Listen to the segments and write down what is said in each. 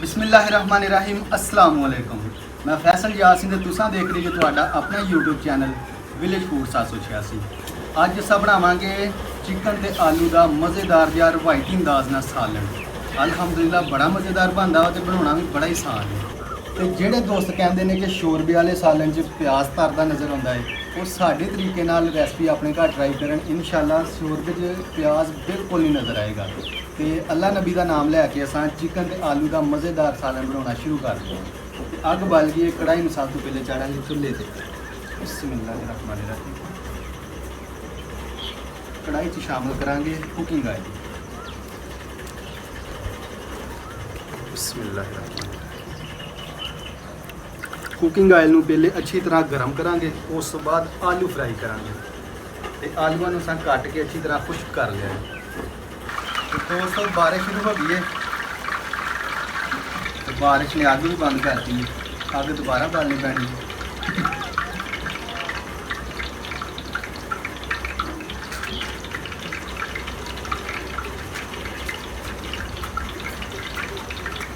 बिस्मिल्लाहिर्रहमानिर्रहीम अस्सलाम वालेकुम। मैं फैसल यासीन ते तुसां देख रहे जो ਤੁਹਾਡਾ अपना यूट्यूब चैनल विलेज फूड 786। ਅੱਜ ਅਸਾਂ ਬਣਾਵਾਂਗੇ चिकन ਤੇ आलू ਦਾ ਮਜ਼ੇਦਾਰ ਜਿਹਾ ਰਵਾਇਤੀ ਅੰਦਾਜ਼ ਨਾਲ ਸਾਲਨ। ਅਲਹਮਦੁਲਿਲਾ ਬੜਾ ਮਜ਼ੇਦਾਰ ਬਣਦਾ ਤੇ ਬਣਾਉਣਾ ਵੀ ਬੜਾ ਹੀ ਆਸਾਨ ਹੈ। ਤੇ ਜਿਹੜੇ ਦੋਸਤ ਕਹਿੰਦੇ ਨੇ ਕਿ ਸ਼ੋਰਬੇ ਵਾਲੇ ਸਾਲਨ 'ਚ ਪਿਆਜ਼ ਤਰਦਾ ਨਜ਼ਰ ਆਉਂਦਾ ਹੈ, ਉਹ ਸਾਡੇ ਤਰੀਕੇ ਨਾਲ ਰੈਸਪੀ ਆਪਣੇ ਘਰ ਟਰਾਈ ਕਰਨ। ਇਨਸ਼ਾਅੱਲਾ ਸ਼ੋਰਬੇ 'ਚ ਪਿਆਜ਼ ਬਿਲਕੁਲ ਨਹੀਂ ਨਜ਼ਰ ਆਏਗਾ। ਤੇ ਅੱਲਾ ਨਬੀ ਦਾ ਨਾਮ ਲੈ ਕੇ ਅਸਾਂ चिकन ਤੇ ਆਲੂ ਦਾ ਮਜ਼ੇਦਾਰ ਸਾਲਨ ਬਣਾਉਣਾ ਸ਼ੁਰੂ ਕਰ ਦਿੰਦੇ। ਅੱਗ ਬਲ ਗਈ, ਕੜਾਈ ਨੂੰ ਸਭ ਤੋਂ ਪਹਿਲੇ ਚਾੜਾਂਗੇ ਚੁੱਲ੍ਹੇ ਤੇ। ਬਿਸਮਿल्लाहिर्रहमानिर्रहीम। कढ़ाई च शामिल करांगे कुकिंग आयल। कुकिंग आयल ਨੂੰ ਪਹਿਲੇ ਅੱਛੀ ਤਰ੍ਹਾਂ ਗਰਮ ਕਰਾਂਗੇ। ਉਸ ਤੋਂ ਬਾਅਦ ਆਲੂ ਫਰਾਈ ਕਰਾਂਗੇ ਤੇ ਆਲੂਆਂ ਨੂੰ ਸਾਂ ਕੱਟ ਕੇ ਅੱਛੀ ਤਰ੍ਹਾਂ ਖੁਸ਼ਕ ਕਰ ਲਿਆ। ਤੇ ਦੋਸਤੋ ਬਾਰਿਸ਼ ਸ਼ੁਰੂ ਹੋ ਗਈ ਹੈ ਤੇ ਬਾਰਿਸ਼ ਨੇ ਅੱਗ ਵੀ ਬੰਦ ਕਰਤੀ ਹੈ। ਅੱਗ ਦੁਬਾਰਾ ਬਾਲਣੀ ਪੈਣੀ ਹੈ।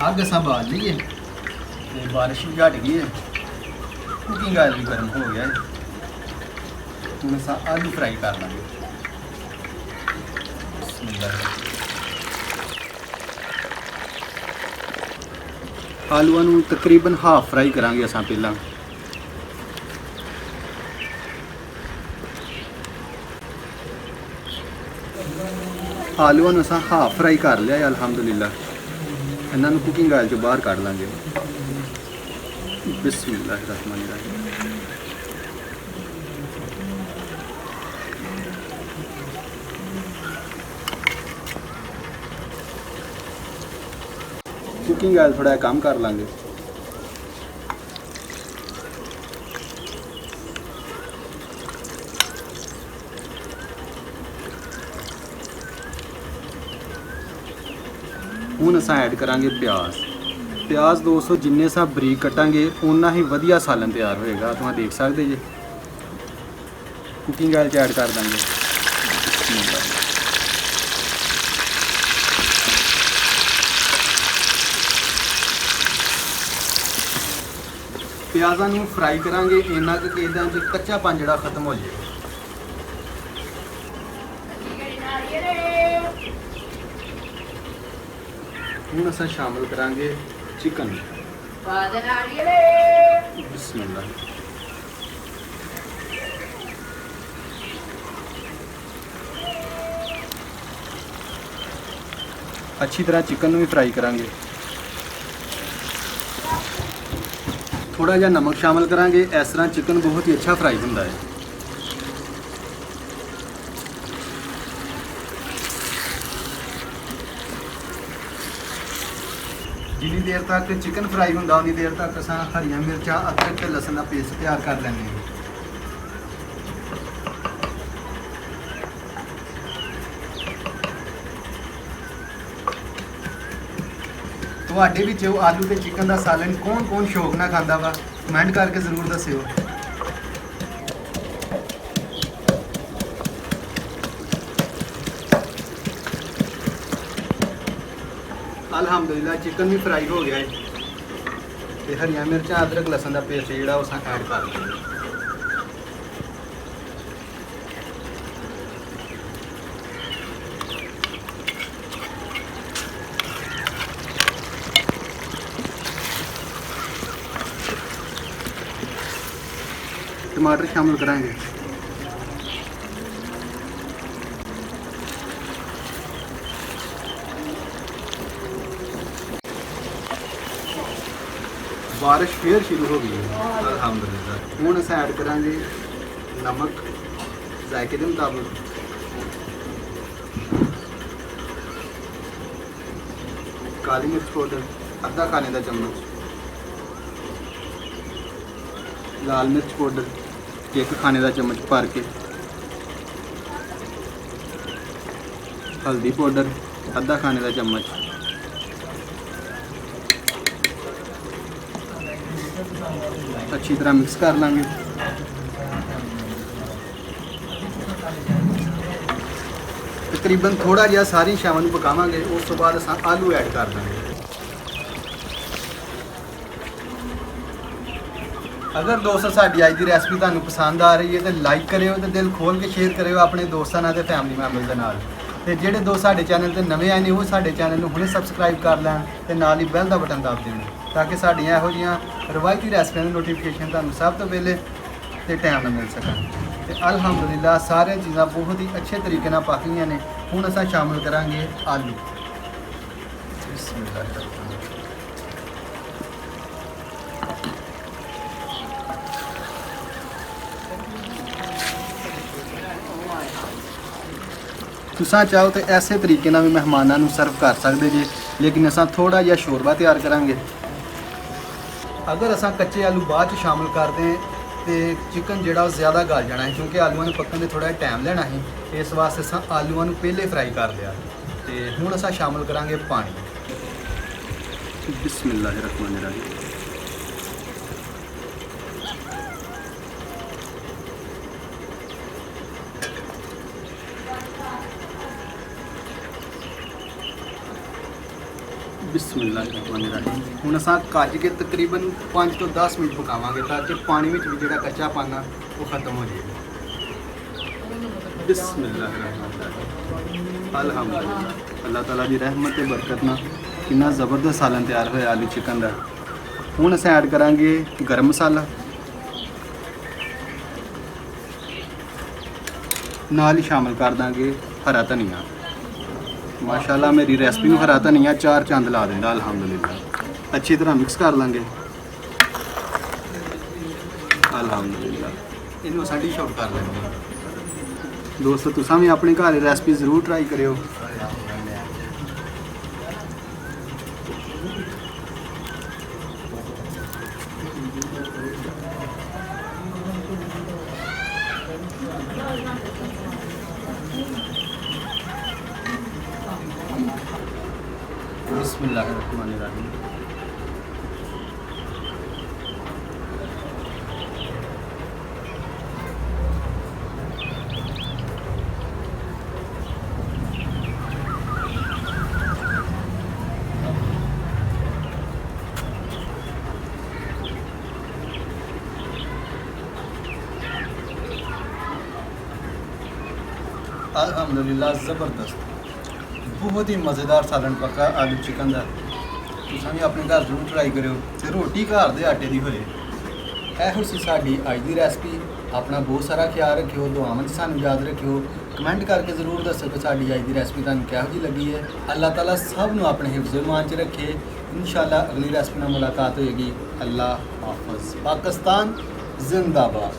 ਅੱਗ ਅਸਾਂ ਬਾਲ ਲਈ ਹੈ ਤੇ ਬਾਰਿਸ਼ ਵੀ ਘਟ ਗਈ ਹੈ। ਕੁਕਿੰਗ ਆਇਲ ਵੀ ਗਰਮ ਹੋ ਗਿਆ ਹੈ। ਹੁਣ ਅਸਾਂ ਆਲੂ ਫਰਾਈ ਕਰ ਲਾਂਗੇ। ਆਲੂਆਂ ਨੂੰ ਤਕਰੀਬਨ ਹਾਫ ਫਰਾਈ ਕਰਾਂਗੇ ਅਸਾਂ ਪਹਿਲਾਂ। ਆਲੂਆਂ ਨੂੰ ਅਸਾਂ ਹਾਫ ਫਰਾਈ ਕਰ ਲਿਆ ਹੈ ਅਲਹਮਦੁਲਿਲਾ। ਇਹਨਾਂ ਨੂੰ ਕੁਕਿੰਗ ਆਇਲ ਚੋਂ ਬਾਹਰ ਕੱਢ ਲਾਂਗੇ। ਬਿਸਮਿल्लाहिर्रहमानिर्रहीम। ਕੁਕਿੰਗ ਆਇਲ ਥੋੜਾ ਕੰਮ ਕਰ ਲਾਂਗੇ। ਹੁਣ ਅਸਾਂ ਐਡ ਕਰਾਂਗੇ ਪਿਆਜ਼। ਪਿਆਜ਼ ਦੋਸਤੋ ਜਿੰਨੇ ਸਾਂ ਬਰੀਕ ਕਟਾਂਗੇ ਉਨਾ ਹੀ ਵਧੀਆ ਸਾਲਨ ਤਿਆਰ ਹੋਏਗਾ। ਤੁਸੀਂ ਦੇਖ ਸਕਦੇ ਜੇ। ਕੁਕਿੰਗ ਆਇਲ 'ਚ ਐਡ ਕਰ ਦਾਂਗੇ। ਪਿਆਜ਼ਾਂ ਨੂੰ ਫਰਾਈ ਕਰਾਂਗੇ ਇੰਨਾ ਕਿ ਇਹਦਾਂ 'ਚ ਕੱਚਾਪਨ ਜਿਹੜਾ ਖਤਮ ਹੋ ਜਾਏ। ਹੁਣ ਅਸਾਂ ਸ਼ਾਮਲ ਕਰਾਂਗੇ चिकन। बिस्मिल्लाह। अच्छी तरह चिकन भी फ्राई करांगे। थोड़ा जिहा नमक शामिल करांगे। इस तरह चिकन बहुत ही अच्छा फ्राई होंदा है। जिन्नी देर तक चिकन फ्राई होंदा उन्नी देर तक असां हरियां मिर्चां, अदरक ते लसन का पेस्ट तैयार कर लैंदे हैं। तुहाडे विच आलू ते चिकन का सालन कौन कौन शौक नाल खांदा वा, कमेंट करके जरूर दस्सिओ। अल्हम्दुलिल्लाह चिकन भी फ्राई हो गया है ते हरियां मिर्चां, अदरक लसन का पेस्ट जिहड़ा उस ऐड कर लेंगे। टमाटर शामिल कराएंगे। बारिश फिर शुरू हो गई है अल्हम्दुलिल्लाह। हूँ अस ऐड करांगे नमक जायके के मुताबिक, काली मिर्च पाउडर आधा खाने का चम्मच, लाल मिर्च पाउडर 1 खाने का चम्मच भर के, हल्दी पाउडर आधा खाने का चम्मच, अच्छी तरह मिक्स कर लांगे। तकरीबन थोड़ा जिहा सारी शावां नूं पकावांगे। उस तो बाद असां आलू ऐड कर देंगे। अगर दोस्तों साडी अज की रेसिपी तुहानू पसंद आ रही है तो लाइक करियो तो दिल खोल के शेयर करियो अपने दोस्तों नाल ते फैमिली मैंबर्स दे नाल। ते जेहड़े दोस्त साडे चैनल ते नवे आए ने वो साडे चैनल नू हुणे सबसक्राइब कर लैन ते नाल ही बैल दा बटन दब देण ताकि साडियां इहो जिहियां रवायती रेसिपियां दी नोटिफिकेशन तुहानू सब तो पहले ते टाइम नाल मिल सकन। ते अल्हम्दुलिल्लाह सारियां चीज़ां बहुत ही अच्छे तरीके नाल पक गईयां ने। हुण असां शामिल करांगे आलू। बिस्मिल्लाह। तुसां चाहो तो ऐसे तरीके नाल भी मेहमानां नूं सर्व कर सकदे जे, लेकिन असां थोड़ा जिहा शोरबा तैयार करांगे। अगर असां कच्चे आलू बाद च शामिल करदे तो चिकन जिहड़ा ज़्यादा गल जाना है, क्योंकि आलूआं नूं पक्कण दे थोड़ा टाइम लैना है। इस वास्ते असां आलूआं नूं पहले फ्राई कर लिया। तो हुण असां शामिल करांगे पानी। बिस्मिल्लाहिर्रहमानिर्रहीम। बिस्मिल्लाहिर्रहमानिर्रहीम। हुण असां कज के तकरीबन 5 तो 10 मिनट पकावांगे ताकि पानी में भी जिहड़ा कच्चा पाना वो खत्म हो जाए। बिस्मिल्लाहिर्रहमानिर्रहीम। अल्हम्दुलिल्लाह अल्लाह ताला की रहमत ते बरकत नाल कितना ज़बरदस्त सालन तैयार होया आलू चिकन का। हुण असां ऐड करांगे गर्म मसाला, नाल ही शामिल कर देंगे हरा धनिया। माशाल्लाह मेरी रेसिपी में हरा धनिया 4 चंद ला देंदा अल्हम्दुलिल्लाह। अच्छी तरह मिक्स कर लेंगे अल्हम्दुलिल्लाह। इनू असां डिश आउट कर लेंगे। दोस्तों तुसां भी अपने घर रेसिपी ज़रूर ट्राई करियो। बिस्मिल्लाहिर्रहमानिर्रहीम। अल्हम्दुलिल्लाह ज़बरदस्त बहुत ही मज़ेदार सालन पक्का आलू चिकन का। तुसां भी अपने घर जरूर ट्राई करियो ते रोटी घर दे आटे दी होए। इहो सी साडी अज दी रेसिपी। अपना बहुत सारा ख्याल रखियो, दुआवां च सानूं याद रखियो। कमेंट करके ज़रूर दस्सो कि साडी अज दी रेसिपी तुहानूं किहो जी लगी है। अल्लाह ताला सब नूं अपने हिफ्ज़ ईमान च रखे। इंशाअल्लाह अगली रेसिपी नाल मुलाकात होएगी। अल्लाह हाफ़िज़। पाकिस्तान जिंदाबाद।